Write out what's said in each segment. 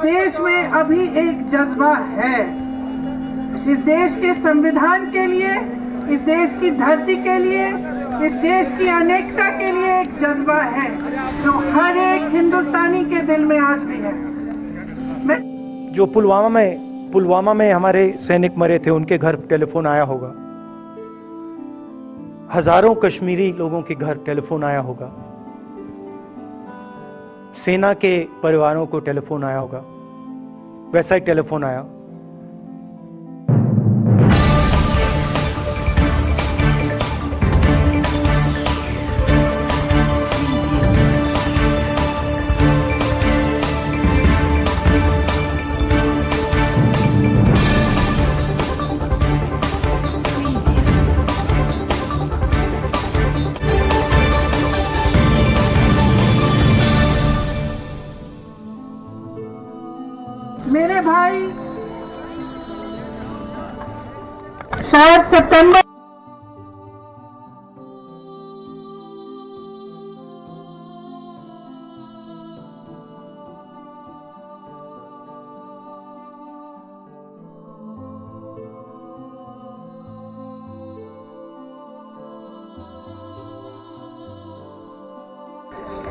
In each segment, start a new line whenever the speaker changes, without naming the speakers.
देश में अभी एक जज्बा है। इस देश के संविधान के लिए, इस देश की धरती के लिए, इस देश की अनेकता के लिए एक जज्बा है जो हर एक हिंदुस्तानी के दिल में आज भी है।
जो पुलवामा में हमारे सैनिक मरे थे, उनके घर टेलीफोन आया होगा। हजारों कश्मीरी लोगों के घर टेलीफोन आया होगा। सेना के परिवारों को टेलीफोन आया होगा। वैसा ही टेलीफोन आया।
मेरे भाई शायद सितंबर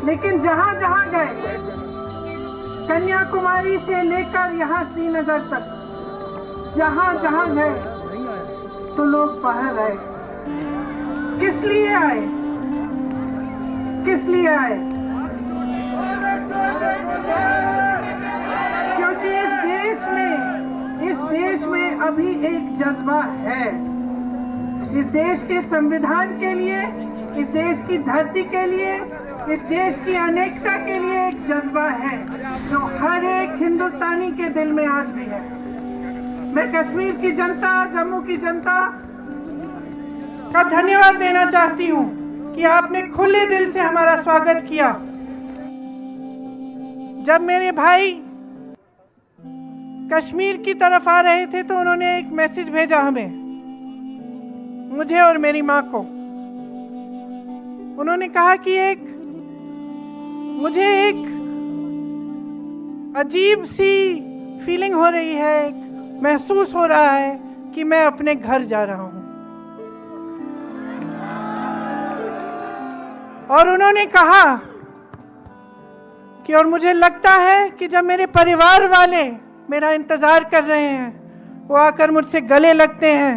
लेकिन जहां जहां गए, कन्याकुमारी से लेकर यहाँ श्रीनगर तक, जहां जहां गए तो लोग बाहर आए। किस लिए आए? किस लिए आए? क्योंकि इस देश में अभी एक जज्बा है। इस देश के संविधान के लिए, इस देश की धरती के लिए, इस देश की अनेकता के लिए एक जज्बा है जो हर एक हिंदुस्तानी के दिल में आज भी है। मैं कश्मीर की जनता, जम्मू की जनता का धन्यवाद देना चाहती हूँ कि आपने खुले दिल से हमारा स्वागत किया। जब मेरे भाई कश्मीर की तरफ आ रहे थे तो उन्होंने एक मैसेज भेजा हमें, मुझे और मेरी माँ को। उन्होंने कहा कि मुझे एक अजीब सी फीलिंग हो रही है, महसूस हो रहा है कि मैं अपने घर जा रहा हूं। और उन्होंने कहा कि और मुझे लगता है कि जब मेरे परिवार वाले मेरा इंतजार कर रहे हैं, वो आकर मुझसे गले लगते हैं,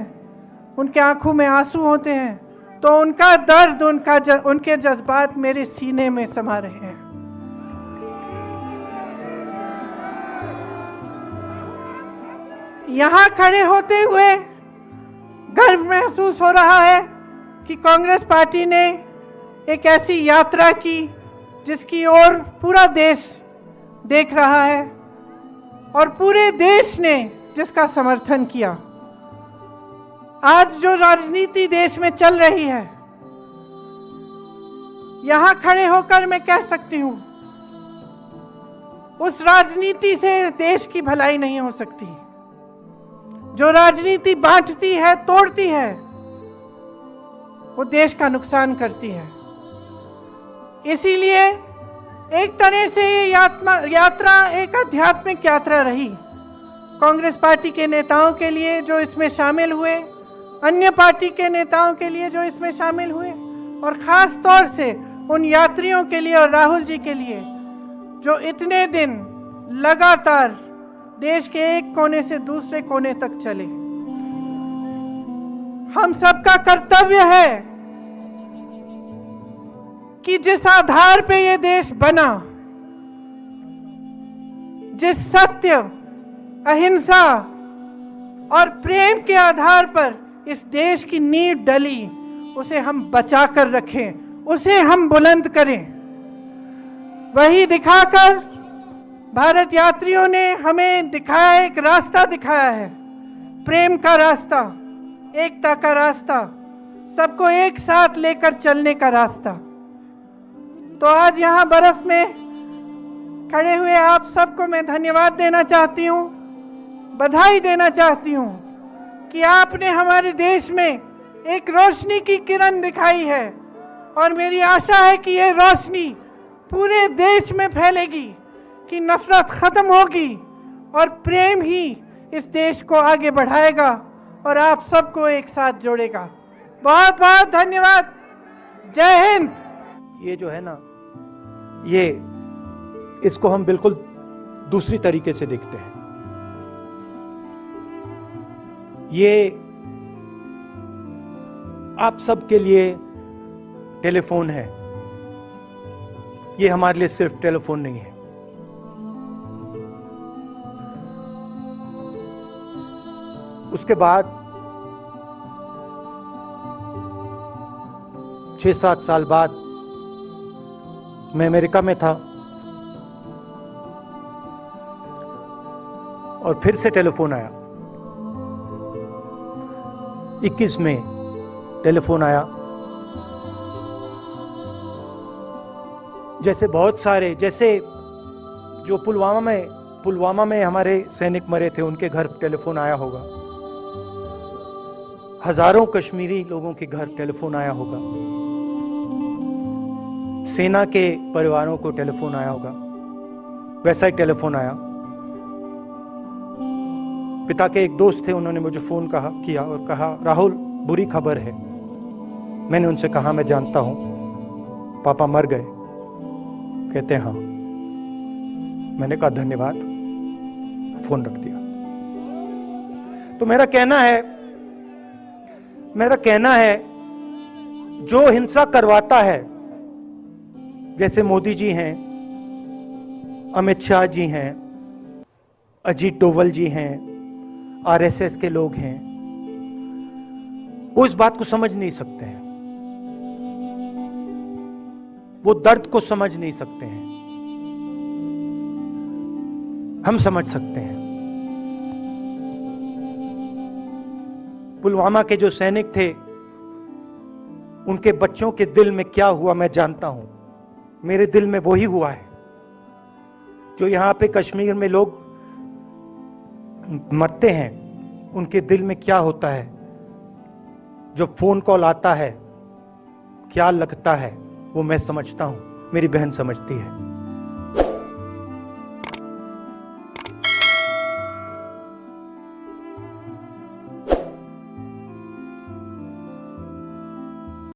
उनके आंखों में आंसू होते हैं, तो उनका दर्द, उनके जज्बात मेरे सीने में समा रहे हैं। यहाँ खड़े होते हुए गर्व महसूस हो रहा है कि कांग्रेस पार्टी ने एक ऐसी यात्रा की जिसकी ओर पूरा देश देख रहा है और पूरे देश ने जिसका समर्थन किया। आज जो राजनीति देश में चल रही है, यहाँ खड़े होकर मैं कह सकती हूँ, उस राजनीति से देश की भलाई नहीं हो सकती। जो राजनीति बांटती है, तोड़ती है, वो देश का नुकसान करती है। इसीलिए एक तरह से ये यात्रा एक आध्यात्मिक यात्रा रही कांग्रेस पार्टी के नेताओं के लिए जो इसमें शामिल हुए, अन्य पार्टी के नेताओं के लिए जो इसमें शामिल हुए, और खास तौर से उन यात्रियों के लिए और राहुल जी के लिए जो इतने दिन लगातार देश के एक कोने से दूसरे कोने तक चले। हम सबका कर्तव्य है कि जिस आधार पे ये देश बना, जिस सत्य, अहिंसा और प्रेम के आधार पर इस देश की नींव डली, उसे हम बचा कर रखें, उसे हम बुलंद करें। वही दिखाकर भारत यात्रियों ने हमें दिखाया, एक रास्ता दिखाया है, प्रेम का रास्ता, एकता का रास्ता, सबको एक साथ लेकर चलने का रास्ता। तो आज यहाँ बर्फ में खड़े हुए आप सबको मैं धन्यवाद देना चाहती हूँ, बधाई देना चाहती हूँ कि आपने हमारे देश में एक रोशनी की किरण दिखाई है, और मेरी आशा है कि ये रोशनी पूरे देश में फैलेगी, कि नफरत खत्म होगी, और प्रेम ही इस देश को आगे बढ़ाएगा और आप सबको एक साथ जोड़ेगा। बहुत बहुत धन्यवाद। जय हिंद।
ये जो है ना, ये इसको हम बिल्कुल दूसरी तरीके से देखते हैं। ये आप सबके लिए टेलीफोन है, ये हमारे लिए सिर्फ टेलीफोन नहीं है। उसके बाद 6-7 साल बाद मैं अमेरिका में था और फिर से टेलीफोन आया। 21 में टेलीफोन आया। जैसे बहुत सारे, जैसे जो पुलवामा में हमारे सैनिक मरे थे, उनके घर टेलीफोन आया होगा। हजारों कश्मीरी लोगों के घर टेलीफोन आया होगा। सेना के परिवारों को टेलीफोन आया होगा। वैसा ही टेलीफोन आया। पिता के एक दोस्त थे, उन्होंने मुझे फोन किया और कहा, राहुल बुरी खबर है। मैंने उनसे कहा, मैं जानता हूं, पापा मर गए। कहते हैं हाँ। मैंने कहा धन्यवाद, फोन रख दिया। तो मेरा कहना है जो हिंसा करवाता है, जैसे मोदी जी हैं, अमित शाह जी हैं, अजीत डोवल जी हैं, आरएसएस के लोग हैं, वो इस बात को समझ नहीं सकते हैं, वो दर्द को समझ नहीं सकते हैं। हम समझ सकते हैं। पुलवामा के जो सैनिक थे, उनके बच्चों के दिल में क्या हुआ मैं जानता हूं। मेरे दिल में वही हुआ है जो यहां पे कश्मीर में लोग मरते हैं, उनके दिल में क्या होता है। जो फोन कॉल आता है क्या लगता है, वो मैं समझता हूं, मेरी बहन समझती है।